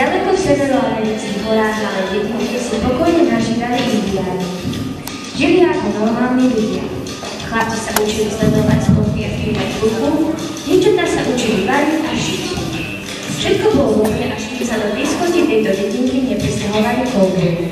Ďaleko v severoamerických horách ale dedinky si pokojne nažívali indiáni. Žili ako normálni ľudia. Chlapci sa učili sledovať stopy a vpívať ruku, dievčatá sa učili variť a šiť. Všetko bolo dobré, až kým sa do blízkosti tejto dedinky neprisťahovali kovboji.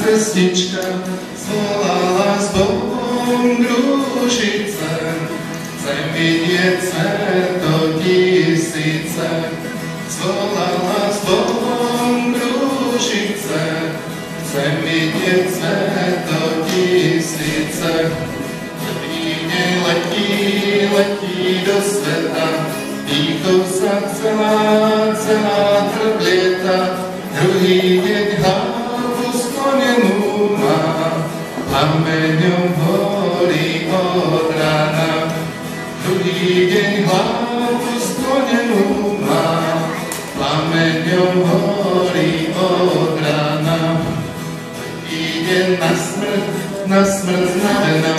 Cestička zvolala s Bohom družice, chcem vidieť sveto tisíce. Zvolala s Bohom družice, chcem vidieť sveto tisíce. Letí do sveta, dýchou sa celá trblieta, druhý deň hlavu sklonenú má, plameňom horí od rána. Druhý deň hlavu sklonenú má, plameňom horí od rána. Ide na smrť znavená,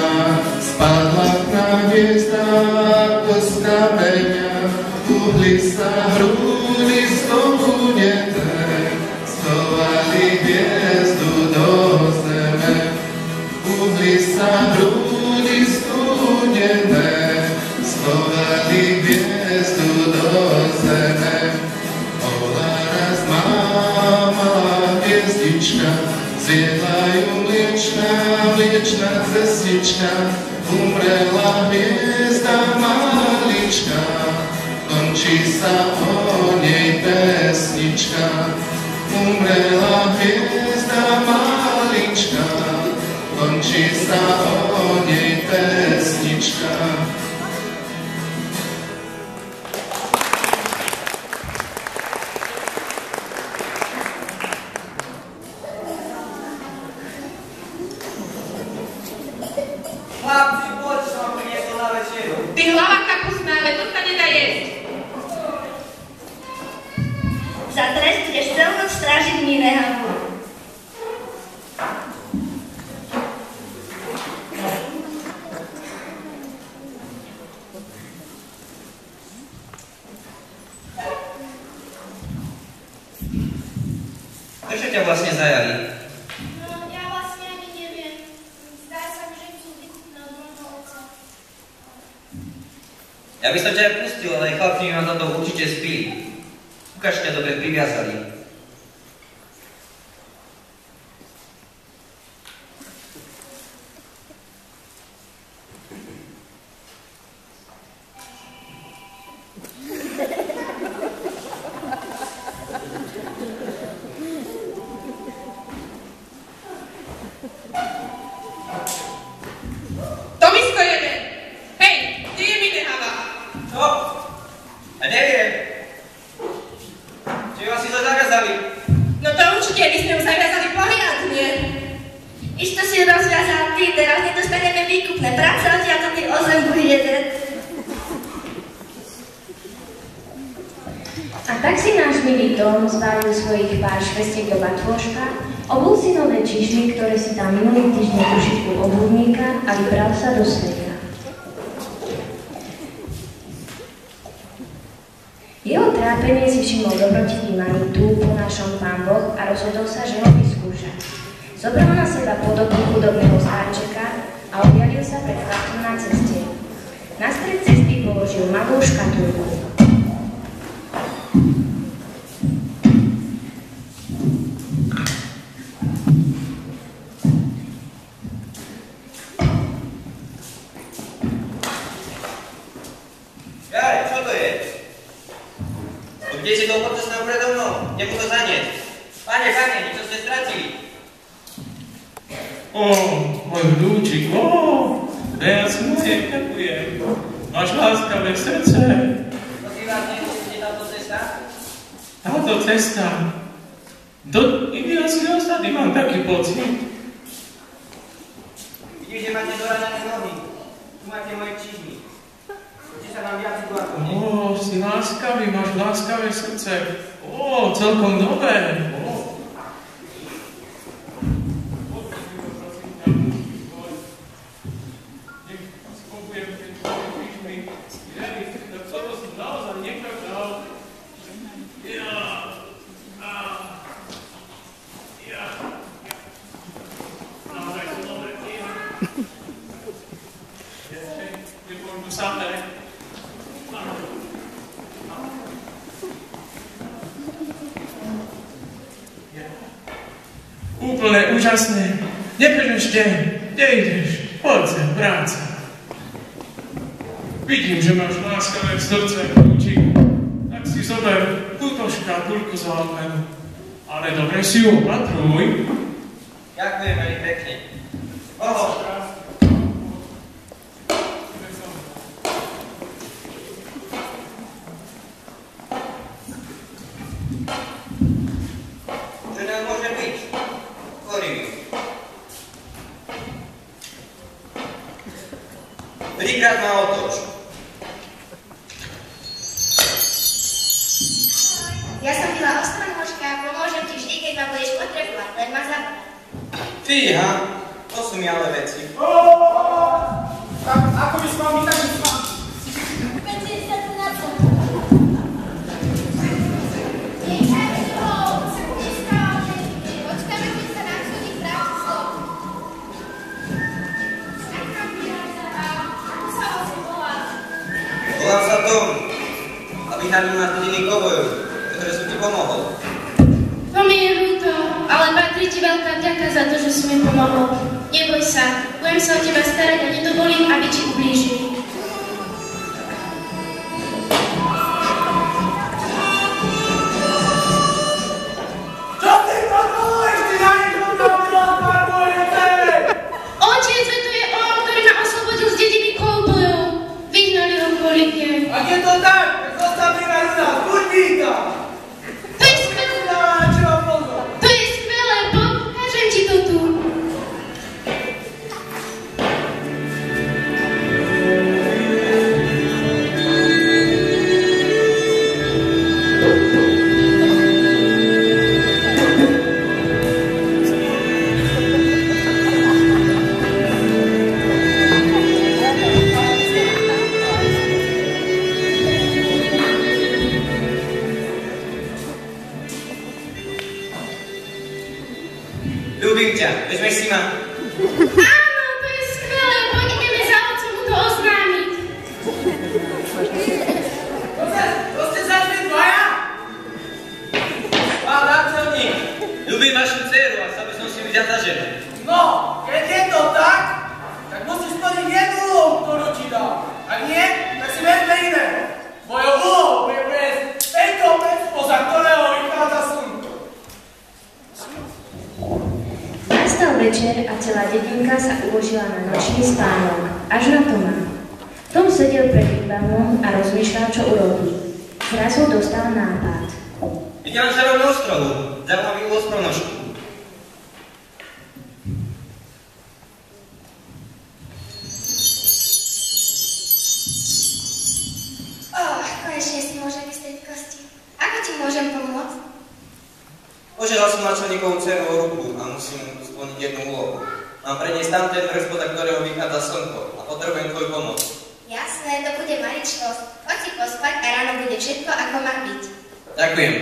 spadla na hviezdách do skameňa, uhli sa hrúdy stouneté, schovali hviezdu do zeme. Uhli sa hrúdy stouneté, schovali hviezdu do zeme. Bola raz malá hviezdička, zjedla ju mliečná cestička, umrela hviezda malička, končí sa o nej pesnička. Umrela hviezda malička, končí sa o nej pesnička. Chlapci, poď, som vám priniesol na večeru. Ty hlava kapustná, ale to sa nedá jesť. Za trest budeš celú noc strážiť Minehamu. Prečo ťa vlastne zajali? No, ja vlastne ani neviem. Zdá sa mi, že chcú vykúpiť od môjho otca. Ja by som ťa aj pustil, ale chlapci mi ma za to určite spili. Ukáž ťa dobre priviazali. si to zaviazali. No to určite, my sme ju zaviazali poriadne. Isto si rozviazal ty, teraz nedostaneme výkupné. Práca odtiaľto ty o zem jeden. A tak si náš milý Tom zbalil svojich pár švestiek do batôžka, obul si nové čižmy, ktoré si tam minulý týždeň ušiť u obuvníka a vybral sa do sveta. Jeho trápenie si všimol dobrotivý Manitu, po našom Pán Boh, a rozhodol sa, že ho vyskúša. Zobral na seba podobu chudobného starčeka a objavil sa pred chlapcom na ceste. Na stred cesty položil malú škatulku. Kde si to potresnal predo mnou? Nemu to zanieť. Pane, niečo ste stratili. Môj vnúčik, ja si ďakujem. Máš láskavé srdce. Prosím vás, nemusíte táto cesta? Táto cesta? Do indiánskej osady mám taký pocit. Vidíš, že máte doradené nohy. Tu máte moje čižmy. Poďte sa nám viac uvakovne. Si láskavý, máš láskavé srdce. Celkom dobré. Úplne úžasné. Neprežeš deň. Kde ideš? Poď sem, práca. Vidím, že máš láskavé srdce, vnúčik. Tak si zober túto škatulku zalomenú. Ale dobre si ju opatruj. Ďakujem veľmi pekne. Čo nám môže byť? Trikrát ma otoč. Ja som byla ostronožka, pomôžem ti vždy, keď ma budeš potrebovať, len ma zabrať. Fíha, to sú mi ale veci. Tak ako by som mal byť taký smak? Peci sa tu na to. Nechajme si ho, sa tu nestáva, že počkáme, keď sa nám súdi vráti slov. Aká prijazá, ako sa vlastne volá? Volám sa Tom, aby hľadil na hodiny kovojov, ktoré som ti pomohol. To mi je ľúto, ale patrí ti veľká vďaka za to, že si mi pomohol. Neboj sa, budem sa o teba starať a nedovolím, aby ti ublížili. Čo ty kontroluješ? Ty na niekoho napríklad bojete! Otec, veď to je on, ktorý ma oslobodil z dediny koubojov. Vyhnali ho kvôli mne. Ak je to tak, zostaví na nás, buď víta! To je skvelé, pokažem ti to tu. Ľúbim ťa, vezmeš si ma? Áno, to je skvelé, poďme za otcom mu to oznámiť. To ste zašli dvaja? Pán náčelník, ľúbim vašu dceru a chcel by som si ju vziať za ženu. No, keď je to tak musíš splniť jednu úlohu, ktorú ti dal. Ak nie, tak si vezme iného. Mojou úlohou bude prejsť tejto pec, poza ktorého vychádza slnko. Nastal večer a celá dedinka sa uložila na nočný spánok, až na Toma. Tom sedel pred výbavou a rozmýšľal, čo urobí. Zrazu dostal nápad. Vidím žarovnú ostrohu, zaujímavý úlos pro nožku. Konečne si môžem vystať kosti. Ako ti môžem pomôcť? Požiadal som náčelníkovú dceru o ruku a musím splniť jednu úlohu. Mám preniesť tam ten vrch, spoza ktorého vychádza slnko a potrebujem tvoju pomoc. Jasné, to bude maličkosť. Poď si pospať a ráno bude všetko, ako má byť. Ďakujem.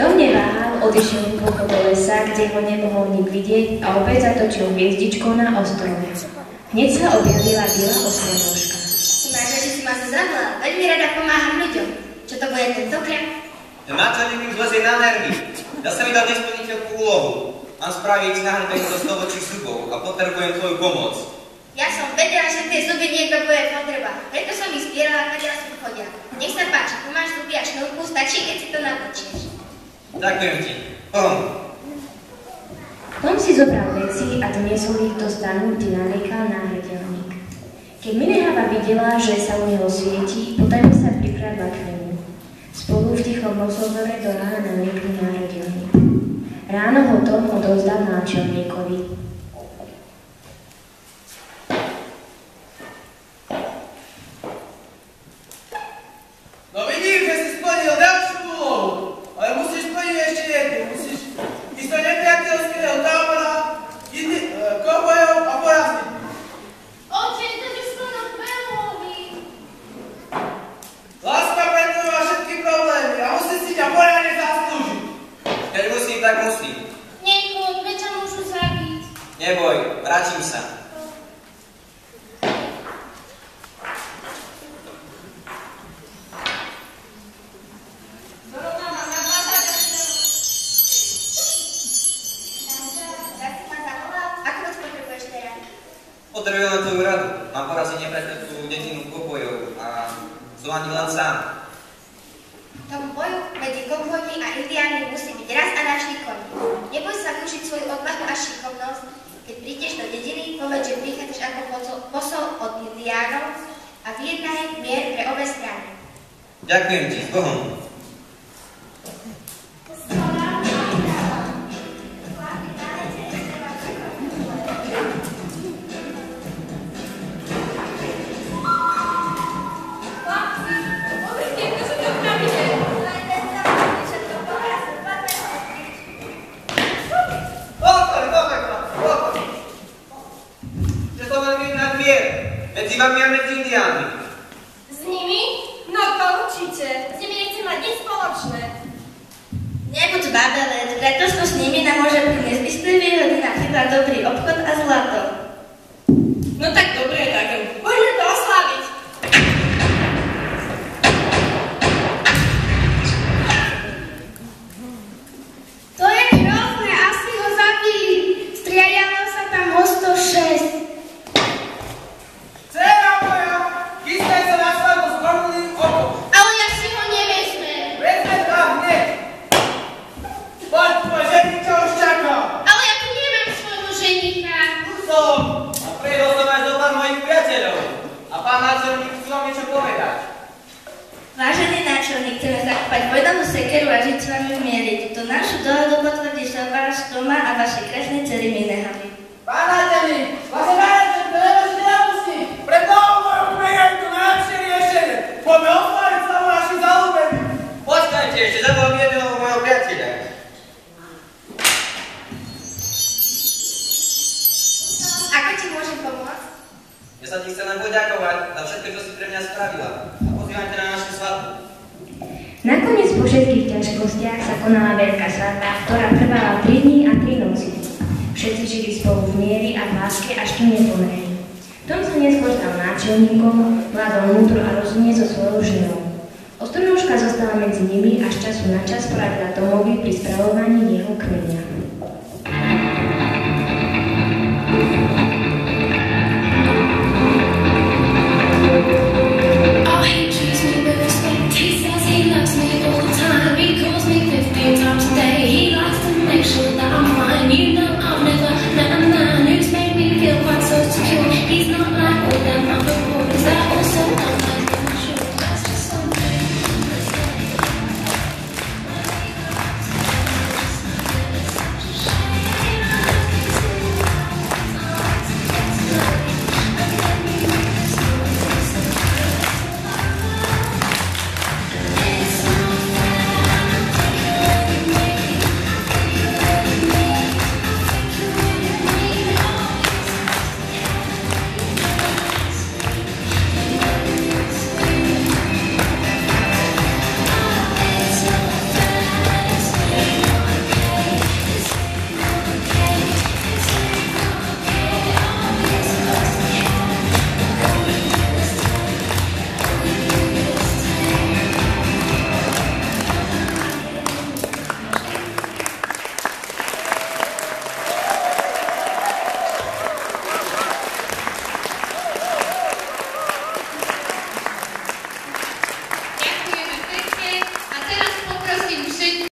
Tom neváhal, odišiel hlboko do lesa, kde ho nemohol nik vidieť a opäť zatočil hviezdičkou na ostrove. Hneď sa objavila biela ostrožka. Si máš, že si ma zazabla. Veľmi rada pomáham ľuďom. Čo to bude tentokrát? Ten náčelník mi zlezie na nervy. Ja sa mi dal nesplniteľnú úlohu. Mám spraviť nahrnutým zo 100 vočích zubov a potrebujem tvoju pomoc. Ja som vedela, že tie zuby niekto bude potreba. Preto som ich zbierala, kadela som chodia. Nech sa páči, tu máš zuby a šnúrku, stačí, keď si to napočieš. Ďakujem ti. Pom. Tom si zobral veci a doniesol ich do stanu, kde naliekal náhľadelník. Keď Minehava videla, že sa u neho svieti, potajme sa prikradla k nemu. Spolu v tichom rozhovore do rána naliekli náhľadelník. Ráno ho Tom odovzdal náčelníkovi. No vidím, že si splnil ďalšiu úlohu, ale musíš splniť ešte jednu. Musíš ísť do nepriateľského tábora, kovbojov a poraziť. Oče, to je splnil dve úlohy. Láska pretrvá všetky problémy a musí si ťa poriadne zaslúžiť. Keď musím, tak musím. Nechoď, veď ťa môžu zabiť. Neboj, vrátim sa. Potrebujem len tvoju radu. Mám poraziť nepriateľskú dedinu kovbojov a som ani len sám. V tom boju medzi kovbojmi a indiánmi musí byť raz a navždy koniec. Neboj sa využiť svoju odvahu a šikovnosť. Keď prídeš do dediny, povedz, že prichádzaš ako posol od indiánov a vyjednaj mier pre obe strany. Ďakujem ti, s Bohom. Medzi vami a medzi indiánmi. S nimi? No to určite. S nimi nechcem mať nič spoločné. Nebuď babelec, pretože s nimi nám môže priniesť isté výhody, napríklad dobrý obchod a zlato. No tak dobre, tak poďme to oslaviť. To je hrozné, asi ho zabili. Striedalo sa tam o 106. Dcera moja, chystaj sa na svadbu s koruným okom. Ale ja si ho nevezmem. Vezme tam hneď. Poď, tvoj ženík ťa už čaká. Ale ja tu nemám svojho ženicha. Som. A prijedol som až do pár mojich priateľov. A pán náčelník chce vám niečo povedať. Vážený náčelník, chceme zakúpať vojnovú sekeru a žiť s vami v miery. Túto našu dohodu potvrdí sa váš doma a vaše krásne dcery Minehavy. Pán náčelník, vaše náčelník, to nemusíte napustiť. Pred novou mojou priateľom tu najlepšie riešenie. Poďme oslaviť slavu našich zalúbených. Počkajte, ešte zavolám jedného mojho priateľa. Ako ti môžem pomôcť? Ja sa ti chcem len poďakovať za všetko, čo si pre mňa spravila. A pozývam ťa na našu svadbu. Nakoniec po všetkých ťažkostiach sa konala veľká svadba, ktorá trvala 3 dní a 3 noci. Všetci žili spolu v miery a v láske, až kým nepomreli. Tom sa neskôr stal náčelníkom, vládol múdro a rozumne so svojou ženou. Ostronožka zostala medzi nimi a z času na čas poradila Tomovi pri spravovaní jeho kmeňa.